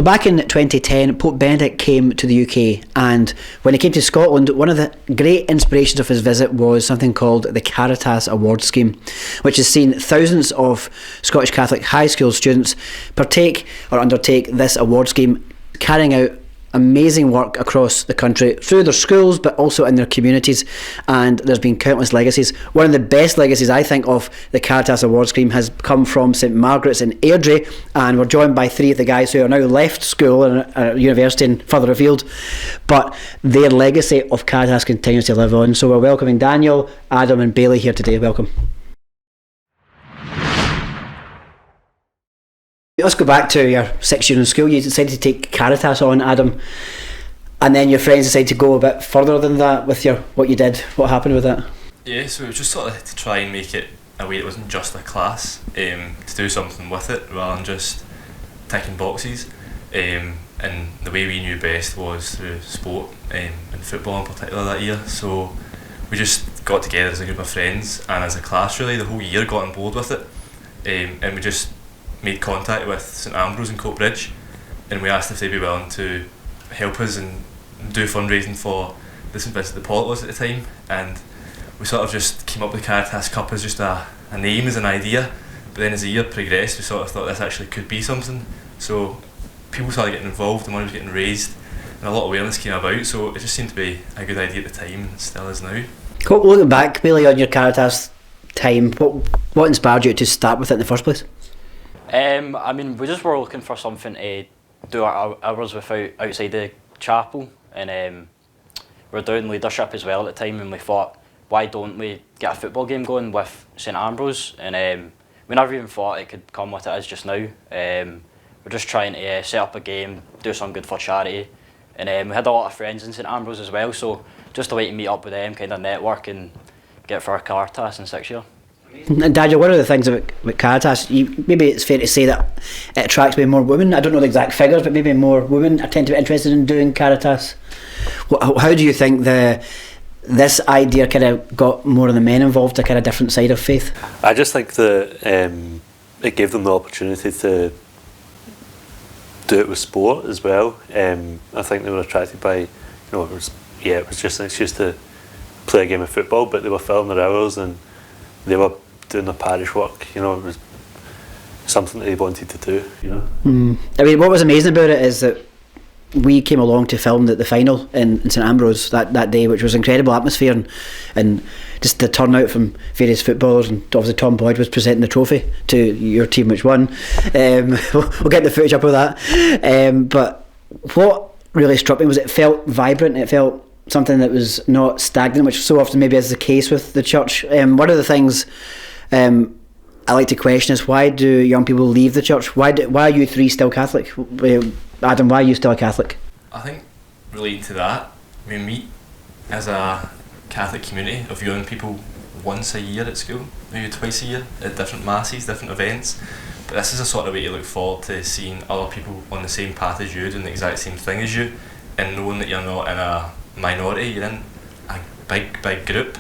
So back in 2010, Pope Benedict came to the UK, and when he came to Scotland, one of the great inspirations of his visit was something called the Caritas Award Scheme, which has seen thousands of Scottish Catholic high school students partake or undertake this award scheme, carrying out amazing work across the country through their schools but also in their communities, and there's been countless legacies. One of the best legacies I think of the Caritas Award Scheme has come from St Margaret's in Airdrie, and we're joined by three of the guys who are now left school and at university and further afield, but their legacy of Caritas continues to live on. So we're welcoming Daniel, Adam and Bailey here today. Welcome. Let's go back to your 6th year in school. You decided to take Caritas on, Adam, and then your friends decided to go a bit further than that with what you did. What happened with that? Yeah, so it was just sort of to try and make it a way that wasn't just a class, to do something with it rather than just ticking boxes. And the way we knew best was through sport, and football in particular that year. So we just got together as a group of friends and as a class really the whole year got on board with it, and we just made contact with St Ambrose and Coatbridge, and we asked if they'd be willing to help us and do fundraising for the St Vincent de Paul was at the time, and we sort of just came up with Caritas Cup as just a name, as an idea, but then as the year progressed we sort of thought this actually could be something, so people started getting involved, the money was getting raised and a lot of awareness came about, so it just seemed to be a good idea at the time and still is now. Cool. Looking back, Bailey, on your Caritas time, what inspired you to start with it in the first place? I mean, we just were looking for something to do our hours without outside the chapel, and we were doing leadership as well at the time, and we thought, why don't we get a football game going with St Ambrose? And we never even thought it could come what it is just now. We're just trying to set up a game, do some good for charity, and we had a lot of friends in St Ambrose as well, so just a way to meet up with them, kind of network and get for our Caritas in 6th year. And Daniel, one of the things about Caritas, maybe it's fair to say that it attracts maybe more women. I don't know the exact figures, but maybe more women tend to be interested in doing Caritas. How do you think this idea kind of got more of the men involved, a kind of different side of faith? I just think that it gave them the opportunity to do it with sport as well. I think they were attracted by, it was just an excuse to play a game of football, but they were filling their hours and they were doing their parish work, it was something that they wanted to do, I mean, what was amazing about it is that we came along to film the final in St Ambrose that day, which was incredible atmosphere and just the turnout from various footballers, and obviously Tom Boyd was presenting the trophy to your team which won. We'll get the footage up of that, but what really struck me was it felt vibrant, it felt something that was not stagnant, which so often maybe is the case with the church. One of the things I like to question is, why do young people leave the church? Why are you three still Catholic? Adam, why are you still a Catholic? I think relating to that, we meet as a Catholic community of young people once a year at school, maybe twice a year at different masses, different events, but this is a sort of way to look forward to seeing other people on the same path as you, doing the exact same thing as you, and knowing that you're not in a minority, you're in a big group.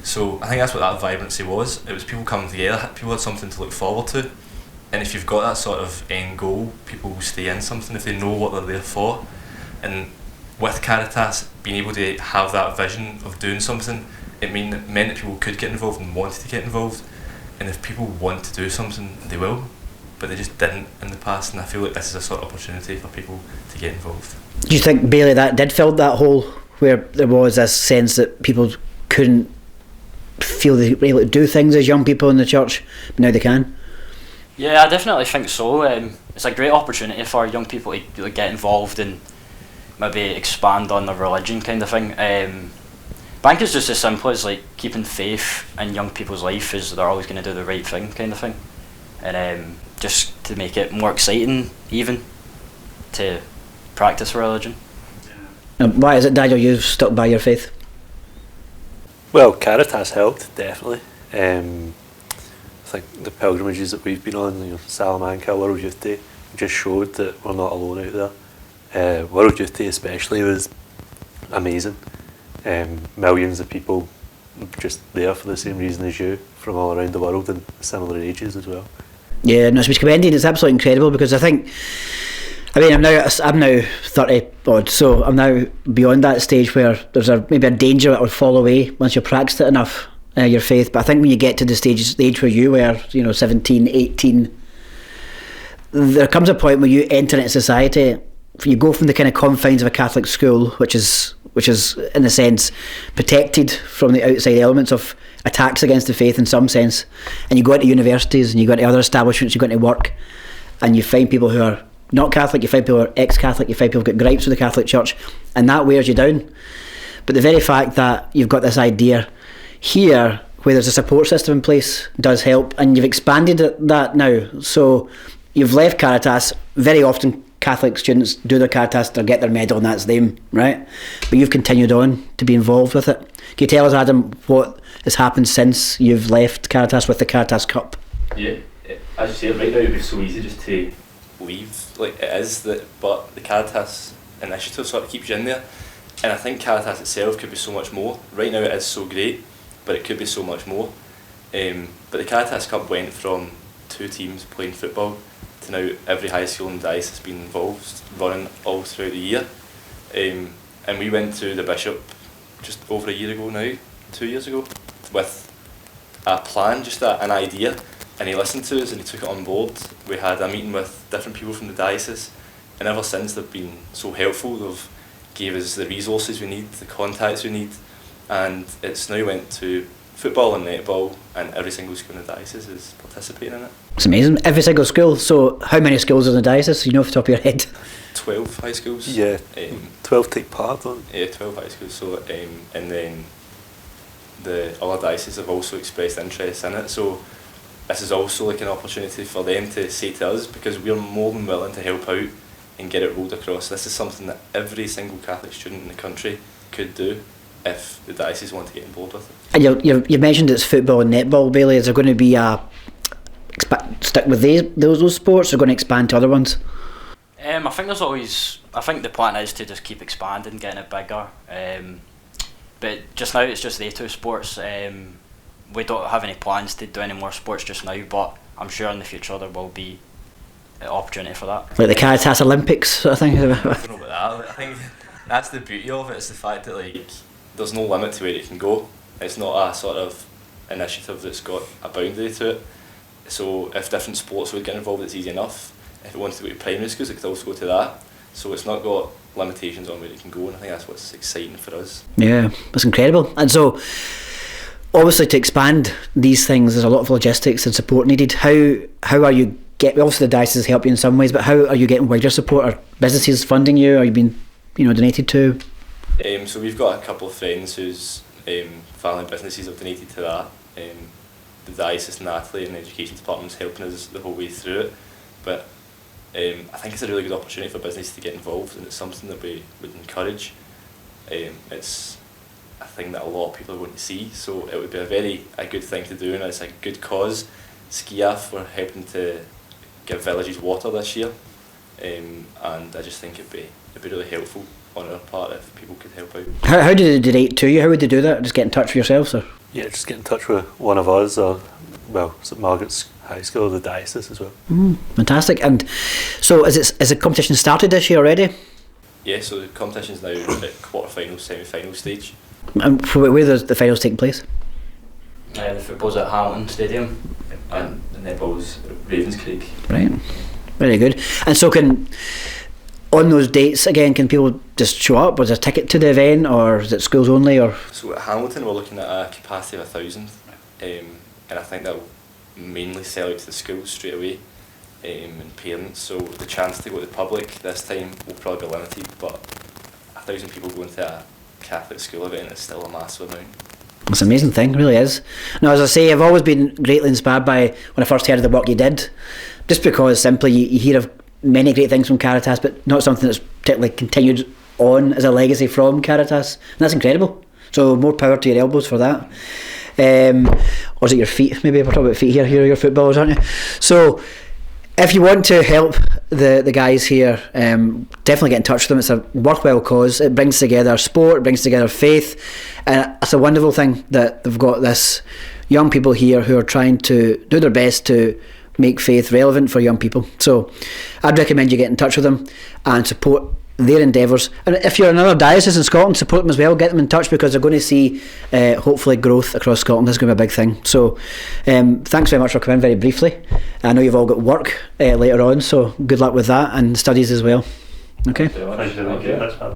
So I think that's what that vibrancy was. It was people coming together, people had something to look forward to, and if you've got that sort of end goal, people will stay in something if they know what they're there for. And with Caritas being able to have that vision of doing something, it meant that people could get involved and wanted to get involved, and if people want to do something, they will, but they just didn't in the past, and I feel like this is a sort of opportunity for people to get involved. Do you think, Bailey, that did fill that hole where there was this sense that people couldn't feel they were able to do things as young people in the church, but now they can? Yeah, I definitely think so. It's a great opportunity for young people to get involved and maybe expand on their religion, kind of thing. I think it's just as simple as like keeping faith in young people's life as they're always going to do the right thing, kind of thing, and just to make it more exciting even to practice religion. Why is it, Daniel, you've stuck by your faith? Well, Caritas helped, definitely. I think the pilgrimages that we've been on, Salamanca, World Youth Day, just showed that we're not alone out there. World Youth Day especially was amazing. Millions of people just there for the same reason as you, from all around the world and similar ages as well. Yeah, no, it's commended. It's absolutely incredible, because I think I mean, I'm now 30 odd, so I'm now beyond that stage where there's maybe a danger that will fall away once you've practiced it enough, your faith. But I think when you get to the age where you were, 17, 18, there comes a point where you enter into society. You go from the kind of confines of a Catholic school, which is in a sense protected from the outside elements of attacks against the faith in some sense, and you go into universities and you go into other establishments, you go into work, and you find people who are not Catholic, you find people who are ex-Catholic, you find people who've got gripes with the Catholic Church, and that wears you down. But the very fact that you've got this idea here where there's a support system in place does help, and you've expanded that now. So you've left Caritas. Very often Catholic students do their Caritas, they'll get their medal and that's them, right? But you've continued on to be involved with it. Can you tell us, Adam, what has happened since you've left Caritas with the Caritas Cup? Yeah, as you say, right now it would be so easy just to leave, like it is, but the Caritas initiative sort of keeps you in there, and I think Caritas itself could be so much more. Right now it is so great, but it could be so much more. But the Caritas Cup went from 2 teams playing football to now every high school in the diocese has been involved, running all throughout the year. And we went to the bishop just over a year ago now, 2 years ago, with a plan, just an idea, and he listened to us and he took it on board. We had a meeting with different people from the diocese, and ever since they've been so helpful. They've gave us the resources we need, the contacts we need, and it's now went to football and netball, and every single school in the diocese is participating in it. It's amazing. Every single school. So how many schools are in the diocese? You know off the top of your head? 12 high schools. Yeah, 12 take part, don't they? Yeah, 12 high schools. So, and then the other dioceses have also expressed interest in it. So this is also like an opportunity for them to say to us, because we're more than willing to help out and get it rolled across. This is something that every single Catholic student in the country could do if the diocese want to get involved with it. And you mentioned it's football and netball, Bailey. Is there going to be stick with those sports, or going to expand to other ones? I think the plan is to just keep expanding, getting it bigger. But just now it's just the 2 sports. We don't have any plans to do any more sports just now, but I'm sure in the future there will be an opportunity for that. Like the Caritas Olympics sort of thing? I don't know about that. I think that's the beauty of it. It's the fact that there's no limit to where it can go. It's not a sort of initiative that's got a boundary to it. So if different sports would get involved, it's easy enough. If it wanted to go to primary schools, it could also go to that. So it's not got limitations on where it can go, and I think that's what's exciting for us. Yeah, that's incredible. And so obviously to expand these things, there's a lot of logistics and support needed. How are you obviously the diocese help you in some ways, but how are you getting wider support? Are businesses funding you? Are you being donated to? So we've got a couple of friends whose family businesses have donated to that. The diocese, Natalie, and the education department's helping us the whole way through it. But I think it's a really good opportunity for business to get involved, and it's something that we would encourage. It's a thing that a lot of people are going to see, so it would be a good thing to do, and it's a good cause. Skiaf were helping to give villages water this year, and I just think it'd be really helpful on our part if people could help out. How do they donate to you? How would they do that? Just get in touch with yourselves, or? Yeah, just get in touch with one of us, or St Margaret's High School, or the diocese as well. Fantastic. And so is the competition started this year already? Yeah, so the competition's now at quarter-final, semi-final stage. And where does the finals take place? The football's at Hamilton Stadium, and the netball's at Ravenscraig. Right, very good. And so on those dates again, can people just show up? Was there a ticket to the event, or is it schools only? Or so at Hamilton we're looking at a capacity of 1,000, and I think that will mainly sell out to the schools straight away, and parents. So the chance to go to the public this time will probably be limited, but 1,000 people going to a Catholic school event is still a massive amount. It's an amazing thing, it really is. Now, as I say, I've always been greatly inspired by when I first heard of the work you did, just because simply you hear of many great things from Caritas, but not something that's particularly continued on as a legacy from Caritas, and that's incredible. So more power to your elbows for that. Or is it your feet? Maybe we're talking about feet here. Here are your footballers, aren't you? So if you want to help the guys here, definitely get in touch with them. It's a worthwhile cause. It brings together sport, it brings together faith, and it's a wonderful thing that they've got this young people here who are trying to do their best to make faith relevant for young people. So I'd recommend you get in touch with them and support their endeavours. And if you're another diocese in Scotland, support them as well. Get them in touch, because they're going to see hopefully growth across Scotland. This is going to be a big thing. So thanks very much for coming very briefly. I know you've all got work later on, so good luck with that and studies as well. Okay. Thank you.